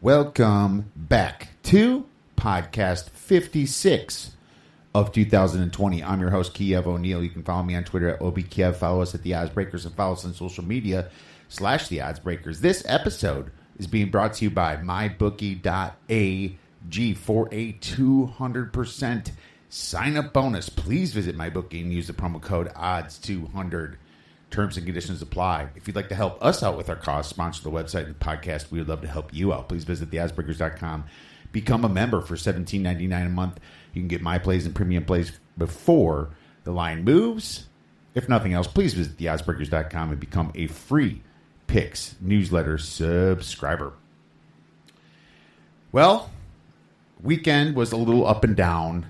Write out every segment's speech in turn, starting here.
Welcome back to podcast 56 of 2020. I'm your host, Kiev O'Neill. You can follow me on Twitter at OBKiev. Follow us at The ODDSBREAKER'S and follow us on social media / The ODDSBREAKER'S. This episode is being brought to you by mybookie.ag for a 200% sign-up bonus. Please visit MyBookie and use the promo code ODDS200. Terms and conditions apply. If you'd like to help us out with our cause, sponsor the website and podcast, we would love to help you out. Please visit theoddsbreakers.com. Become a member for $17.99 a month. You can get my plays and premium plays before the line moves. If nothing else, please visit theoddsbreakers.com and become a free picks newsletter subscriber. Well, weekend was a little up and down.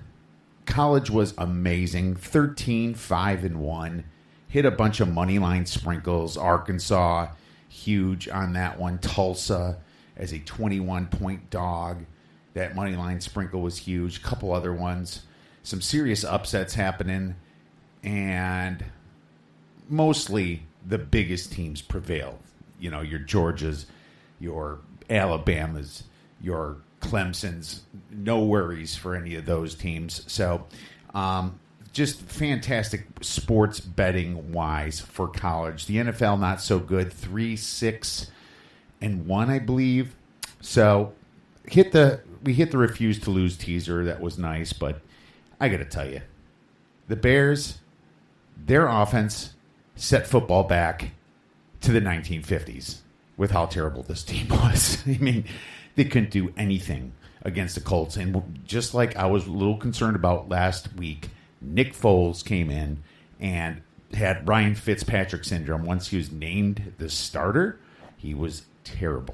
College was amazing. 13-5-1. Hit a bunch of money line sprinkles. Arkansas, huge on that one. Tulsa as a 21-point dog. That money line sprinkle was huge. A couple other ones. Some serious upsets happening. And mostly the biggest teams prevailed. You know, your Georgias, your Alabamas, your Clemsons. No worries for any of those teams. So, just fantastic sports betting wise for college. The NFL not so good. 3-6-1, I believe. So we hit the refuse to lose teaser. That was nice, but I got to tell you, the Bears, their offense set football back to the 1950s with how terrible this team was. I mean, they couldn't do anything against the Colts, and just like I was a little concerned about last week, Nick Foles came in and had Ryan Fitzpatrick syndrome. Once he was named the starter, he was terrible.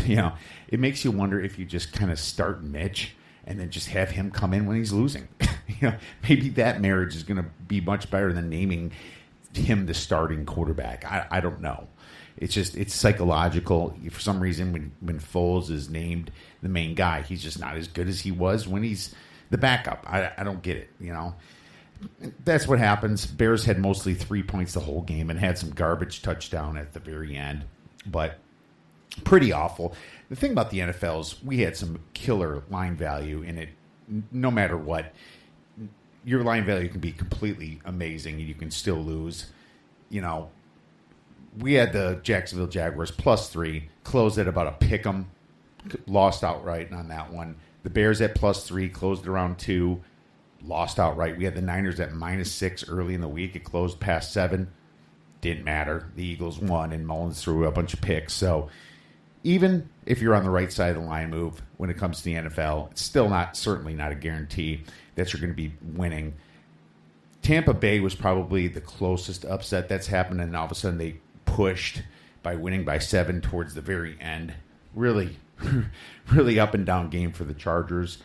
You know, it makes you wonder if you just kind of start Mitch and then just have him come in when he's losing. You know, maybe that marriage is going to be much better than naming him the starting quarterback. I don't know. It's psychological. For some reason, when Foles is named the main guy, he's just not as good as he was when he's the backup. I don't get it, you know. That's what happens. Bears had mostly 3 points the whole game and had some garbage touchdown at the very end, but pretty awful. The thing about the NFL is we had some killer line value in it. No matter what, your line value can be completely amazing and you can still lose. You know, we had the Jacksonville Jaguars +3, closed at about a pick 'em, lost outright on that one. The Bears at +3, closed around 2. Lost outright. We had the Niners at -6 early in the week. It closed past 7. Didn't matter. The Eagles won, and Mullins threw a bunch of picks. So even if you're on the right side of the line move when it comes to the NFL, it's still certainly not a guarantee that you're going to be winning. Tampa Bay was probably the closest upset that's happened, and all of a sudden they pushed by winning by 7 towards the very end. Really, really up and down game for the Chargers.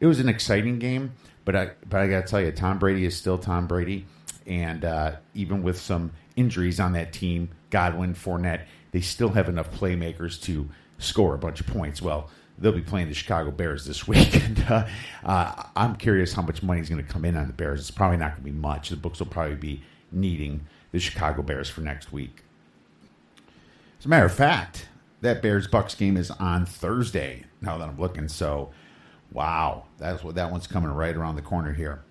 It was an exciting game. But I got to tell you, Tom Brady is still Tom Brady. And even with some injuries on that team, Godwin, Fournette, they still have enough playmakers to score a bunch of points. Well, they'll be playing the Chicago Bears this week. And I'm curious how much money is going to come in on the Bears. It's probably not going to be much. The books will probably be needing the Chicago Bears for next week. As a matter of fact, that Bears-Bucks game is on Thursday, now that I'm looking. So, wow, that one's coming right around the corner here.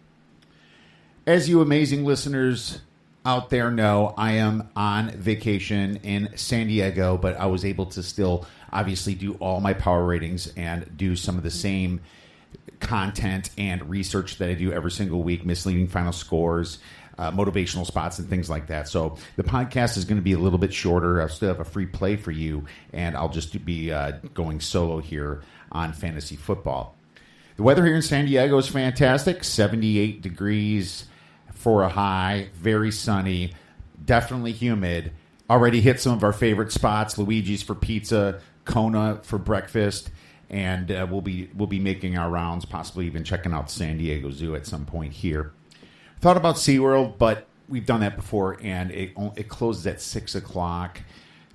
As you amazing listeners out there know, I am on vacation in San Diego, but I was able to still obviously do all my power ratings and do some of the same content and research that I do every single week, misleading final scores, motivational spots, and things like that. So the podcast is going to be a little bit shorter. I'll still have a free play for you, and I'll just be going solo here on fantasy football. The weather here in San Diego is fantastic. 78 degrees for a high. Very sunny. Definitely humid. Already hit some of our favorite spots. Luigi's for pizza. Kona for breakfast. And we'll be making our rounds, possibly even checking out the San Diego Zoo at some point here. Thought about SeaWorld, but we've done that before, and it closes at 6 o'clock.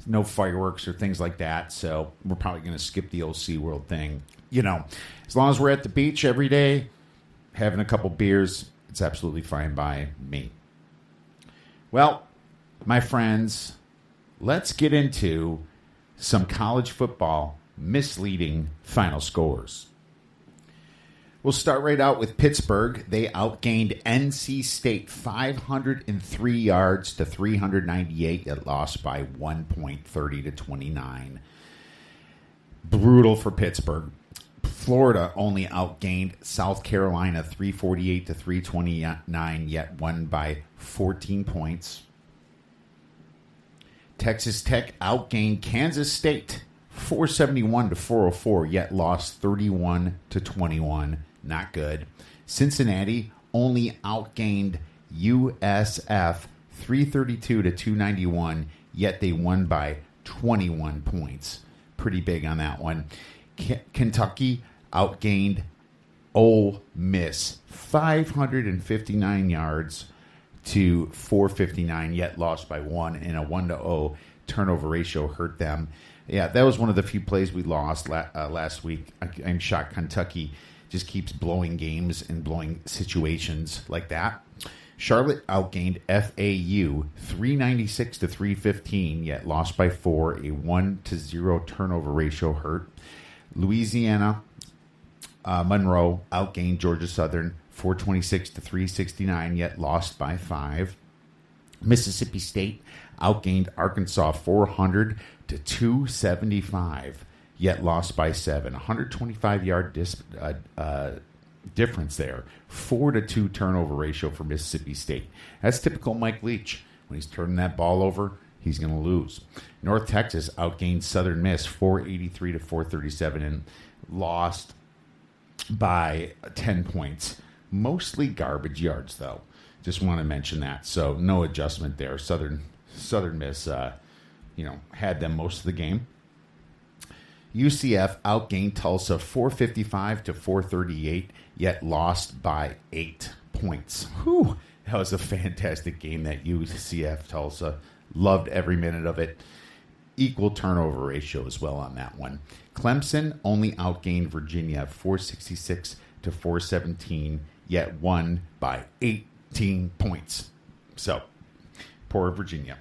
No fireworks or things like that, so we're probably going to skip the old SeaWorld thing. You know, as long as we're at the beach every day, having a couple beers, it's absolutely fine by me. Well, my friends, let's get into some college football misleading final scores. We'll start right out with Pittsburgh. They outgained NC State 503 yards to 398. It lost by 1 point, 30-29. Brutal for Pittsburgh. Florida only outgained South Carolina 348 to 329, yet won by 14 points. Texas Tech outgained Kansas State 471 to 404, yet lost 31-21. Not good. Cincinnati only outgained USF 332 to 291, yet they won by 21 points. Pretty big on that one. Kentucky outgained Ole Miss 559 yards to 459, yet lost by 1, and a 1-0 turnover ratio hurt them. Yeah, that was one of the few plays we lost last week. I'm shocked Kentucky just keeps blowing games and blowing situations like that. Charlotte outgained FAU 396 to 315, yet lost by 4. A 1-0 turnover ratio hurt. Louisiana Monroe outgained Georgia Southern 426 to 369, yet lost by 5. Mississippi State outgained Arkansas 400 to 275, yet lost by 7. 125-yard difference there. 4-2 turnover ratio for Mississippi State. That's typical Mike Leach. When he's turning that ball over, he's going to lose. North Texas outgained Southern Miss 483 to 437 and lost by 10 points. Mostly garbage yards, though. Just want to mention that. So no adjustment there. Southern Miss, had them most of the game. UCF outgained Tulsa 455 to 438, yet lost by 8 points. Whew, that was a fantastic game, that UCF Tulsa. Loved every minute of it. Equal turnover ratio as well on that one. Clemson only outgained Virginia 466 to 417, yet won by 18 points. So, poor Virginia.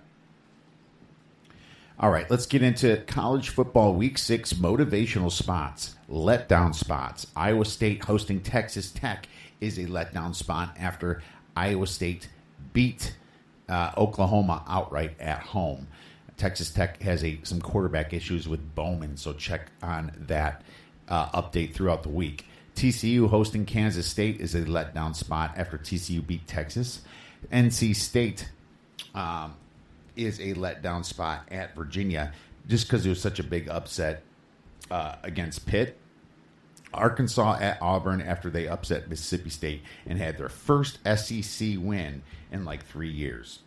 All right, let's get into college football week 6 motivational spots, letdown spots. Iowa State hosting Texas Tech is a letdown spot after Iowa State beat Oklahoma outright at home. Texas Tech has some quarterback issues with Bowman, so check on that update throughout the week. TCU hosting Kansas State is a letdown spot after TCU beat Texas. NC State is a letdown spot at Virginia just because it was such a big upset against Pitt. Arkansas at Auburn after they upset Mississippi State and had their first SEC win in like 3 years.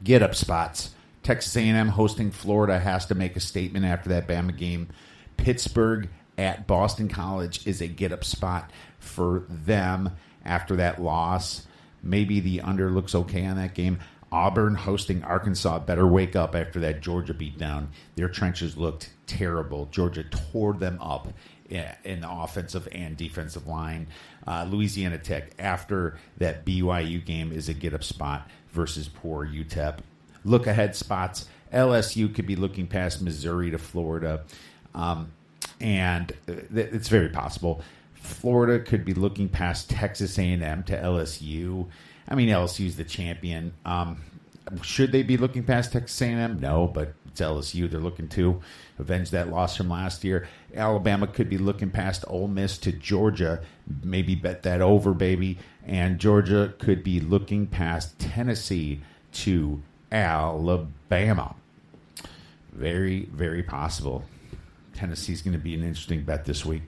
Get up spots. Texas A&M hosting Florida has to make a statement after that Bama game. Pittsburgh at Boston College is a get up spot for them after that loss. Maybe the under looks okay on that game. Auburn hosting Arkansas better wake up after that Georgia beatdown. Their trenches looked terrible. Georgia tore them up in the offensive and defensive line. Louisiana Tech after that BYU game is a get-up spot versus poor UTEP. Look ahead spots. LSU could be looking past Missouri to Florida, and it's very possible. Florida could be looking past Texas A&M to LSU. I mean, LSU's the champion. Should they be looking past Texas A&M? No, but it's LSU. They're looking to avenge that loss from last year. Alabama could be looking past Ole Miss to Georgia. Maybe bet that over, baby. And Georgia could be looking past Tennessee to Alabama. Very, very possible. Tennessee's going to be an interesting bet this week.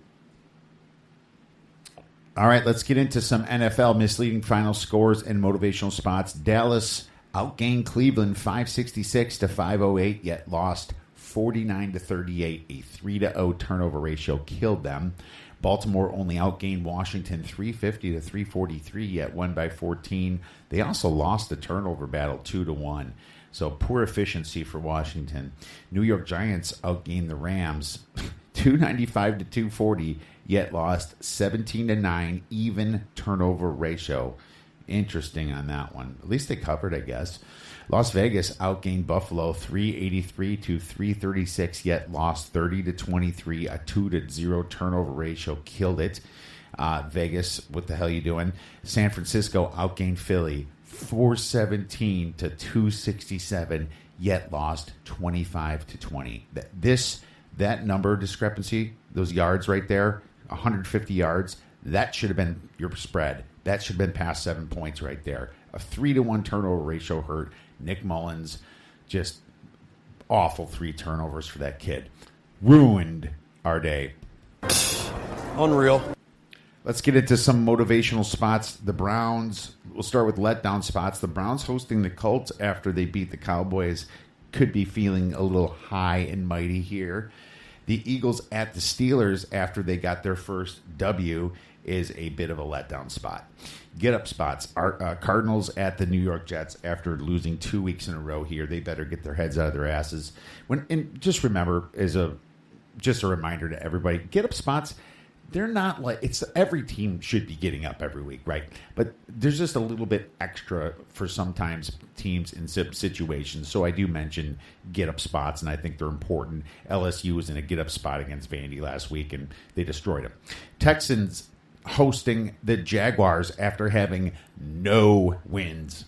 All right, let's get into some NFL misleading final scores and motivational spots. Dallas outgained Cleveland 566 to 508, yet lost 49 to 38. A 3-0 turnover ratio killed them. Baltimore only outgained Washington 350 to 343, yet won by 14. They also lost the turnover battle 2-1. So poor efficiency for Washington. New York Giants outgained the Rams 295 to 240, yet lost 17-9, even turnover ratio. Interesting on that one. At least they covered, I guess. Las Vegas outgained Buffalo 383 to 336, yet lost 30-23. A 2-0 turnover ratio killed it. Vegas, what the hell you doing? San Francisco outgained Philly 417 to 267, yet lost 25-20. That number discrepancy, those yards right there, 150 yards, that should have been your spread. That should have been past 7 points right there. A 3-1 turnover ratio hurt. Nick Mullins, just awful 3 turnovers for that kid. Ruined our day. Unreal. Let's get into some motivational spots. The Browns, we'll start with letdown spots. The Browns hosting the Colts after they beat the Cowboys could be feeling a little high and mighty here. The Eagles at the Steelers after they got their first W is a bit of a letdown spot. Get up spots. Our Cardinals at the New York Jets after losing 2 weeks in a row here. They better get their heads out of their asses. And just remember, just a reminder to everybody, get up spots, they're not like, every team should be getting up every week, right? But there's just a little bit extra for sometimes teams in situations. So I do mention get up spots, and I think they're important. LSU was in a get up spot against Vandy last week, and they destroyed them. Texans hosting the Jaguars after having no wins.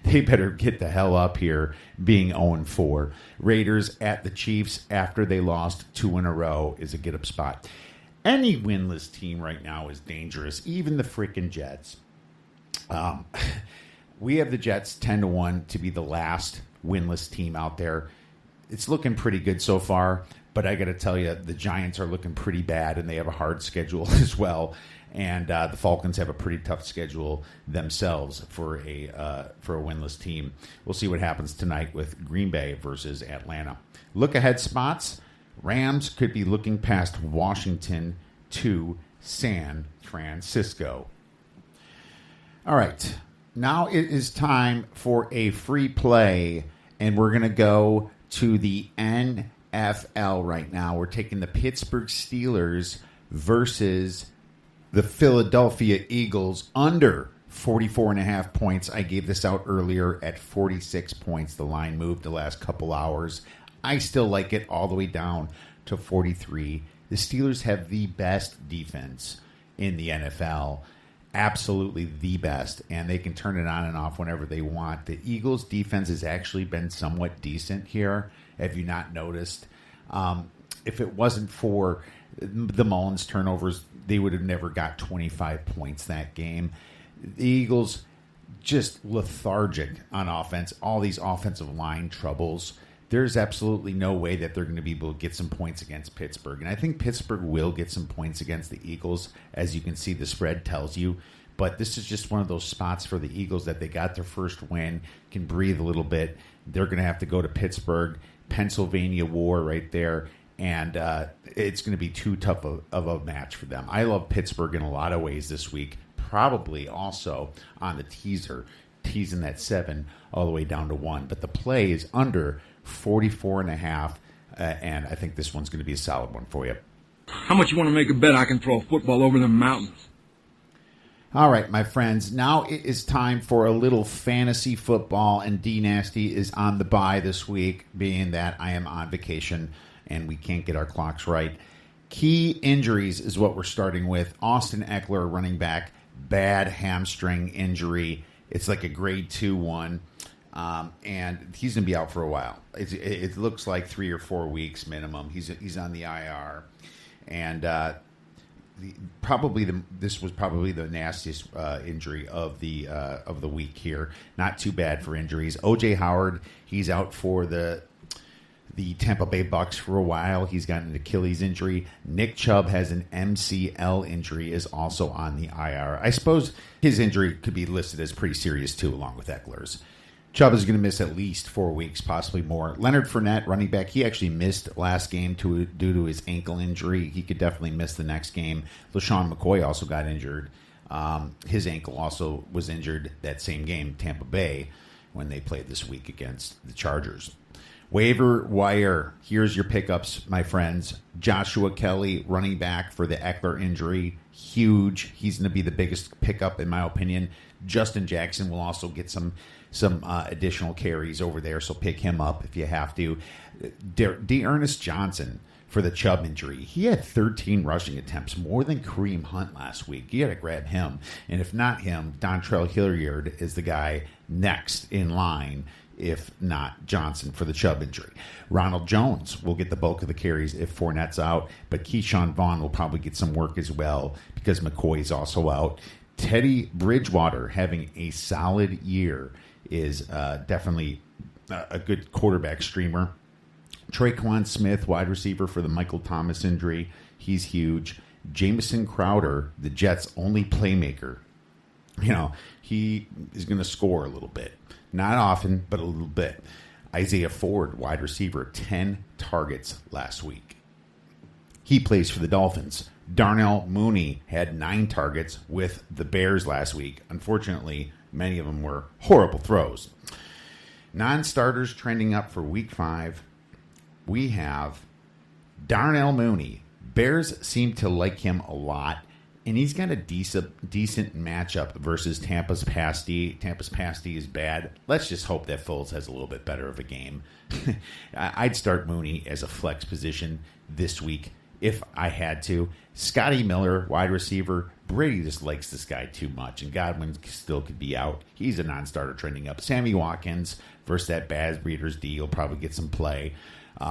They better get the hell up here, being 0-4. Raiders at the Chiefs after they lost 2 in a row is a get up spot. Any winless team right now is dangerous, even the freaking Jets. We have the Jets 10-1 to be the last winless team out there. It's looking pretty good so far, but I got to tell you, the Giants are looking pretty bad, and they have a hard schedule as well. And the Falcons have a pretty tough schedule themselves for a winless team. We'll see what happens tonight with Green Bay versus Atlanta. Look ahead spots. Rams could be looking past Washington to San Francisco. All right. Now it is time for a free play, and we're going to go to the NFL right now. We're taking the Pittsburgh Steelers versus the Philadelphia Eagles under 44.5 points. I gave this out earlier at 46 points. The line moved the last couple hours. I still like it all the way down to 43. The Steelers have the best defense in the NFL. Absolutely the best. And they can turn it on and off whenever they want. The Eagles' defense has actually been somewhat decent here. Have you not noticed? If it wasn't for the Mullins turnovers, they would have never got 25 points that game. The Eagles just lethargic on offense. All these offensive line troubles. There's absolutely no way that they're going to be able to get some points against Pittsburgh. And I think Pittsburgh will get some points against the Eagles, as you can see the spread tells you. But this is just one of those spots for the Eagles that they got their first win, can breathe a little bit. They're going to have to go to Pittsburgh, Pennsylvania War right there. And it's going to be too tough of a match for them. I love Pittsburgh in a lot of ways this week, probably also on the teasing that 7 all the way down to 1. But the play is under 44.5, and I think this one's going to be a solid one for you. How much you want to make a bet I can throw a football over the mountains? All right, my friends, now it is time for a little fantasy football, and D Nasty is on the bye this week, being that I am on vacation and we can't get our clocks right. Key injuries is what we're starting with. Austin Eckler, running back, bad hamstring injury. It's like a grade 2 one. And he's going to be out for a while. It looks like 3 or 4 weeks minimum. He's on the IR, and this was probably the nastiest injury of the week here. Not too bad for injuries. O.J. Howard, he's out for the Tampa Bay Bucks for a while. He's got an Achilles injury. Nick Chubb has an MCL injury, is also on the IR. I suppose his injury could be listed as pretty serious too, along with Eckler's. Chubb is going to miss at least 4 weeks, possibly more. Leonard Fournette, running back, he actually missed last game due to his ankle injury. He could definitely miss the next game. LaShawn McCoy also got injured. His ankle also was injured that same game, Tampa Bay, when they played this week against the Chargers. Waiver wire. Here's your pickups, my friends. Joshua Kelly, running back for the Eckler injury. Huge. He's going to be the biggest pickup, in my opinion. Justin Jackson will also get some additional carries over there, so pick him up if you have to. D'Ernest Johnson for the Chubb injury. He had 13 rushing attempts, more than Kareem Hunt last week. You got to grab him. And if not him, Dontrell Hilliard is the guy next in line, if not Johnson, for the Chubb injury. Ronald Jones will get the bulk of the carries if Fournette's out, but Keyshawn Vaughn will probably get some work as well because McCoy's also out. Teddy Bridgewater having a solid year is definitely a good quarterback streamer. Traquan Smith, wide receiver for the Michael Thomas injury. He's huge. Jamison Crowder, the Jets' only playmaker. He is going to score a little bit. Not often, but a little bit. Isaiah Ford, wide receiver, 10 targets last week. He plays for the Dolphins. Darnell Mooney had 9 targets with the Bears last week. Unfortunately, many of them were horrible throws. Non-starters trending up for Week 5. We have Darnell Mooney. Bears seem to like him a lot, and he's got a decent matchup versus Tampa's pass D. Tampa's pass D is bad. Let's just hope that Foles has a little bit better of a game. I'd start Mooney as a flex position this week if I had to. Scotty Miller, wide receiver. Brady just likes this guy too much, and Godwin still could be out. He's a non-starter trending up. Sammy Watkins versus that Baz Breeders D will probably get some play.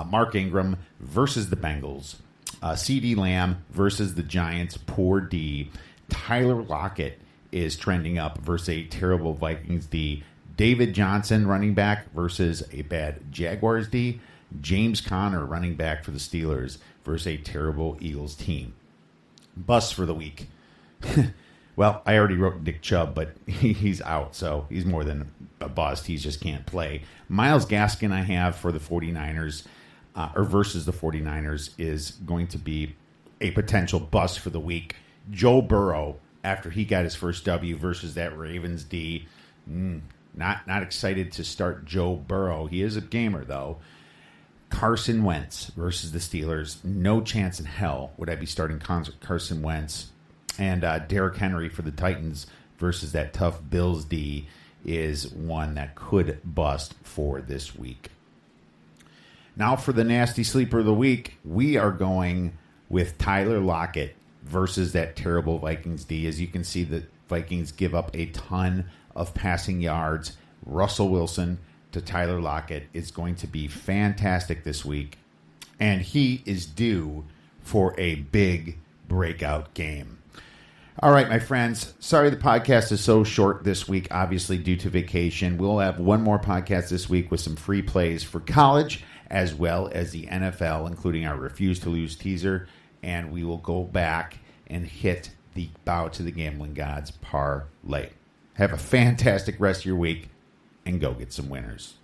Mark Ingram versus the Bengals. CeeDee Lamb versus the Giants, poor D. Tyler Lockett is trending up versus a terrible Vikings D. David Johnson, running back, versus a bad Jaguars D. James Conner, running back for the Steelers, versus a terrible Eagles team. Bust for the week. Well, I already wrote Nick Chubb, but he's out, so he's more than a bust. He just can't play. Myles Gaskin I have for the 49ers, or versus the 49ers, is going to be a potential bust for the week. Joe Burrow, after he got his first W versus that Ravens D, not excited to start Joe Burrow. He is a gamer, though. Carson Wentz versus the Steelers. No chance in hell would I be starting Carson Wentz. And Derrick Henry for the Titans versus that tough Bills D is one that could bust for this week. Now for the nasty sleeper of the week, we are going with Tyler Lockett versus that terrible Vikings D. As you can see, the Vikings give up a ton of passing yards. Russell Wilson to Tyler Lockett is going to be fantastic this week, and he is due for a big breakout game. All right, my friends, sorry the podcast is so short this week, obviously due to vacation. We'll have one more podcast this week with some free plays for college as well as the NFL, including our Refuse to Lose teaser, and we will go back and hit the Bow to the Gambling Gods parlay. Have a fantastic rest of your week, and go get some winners.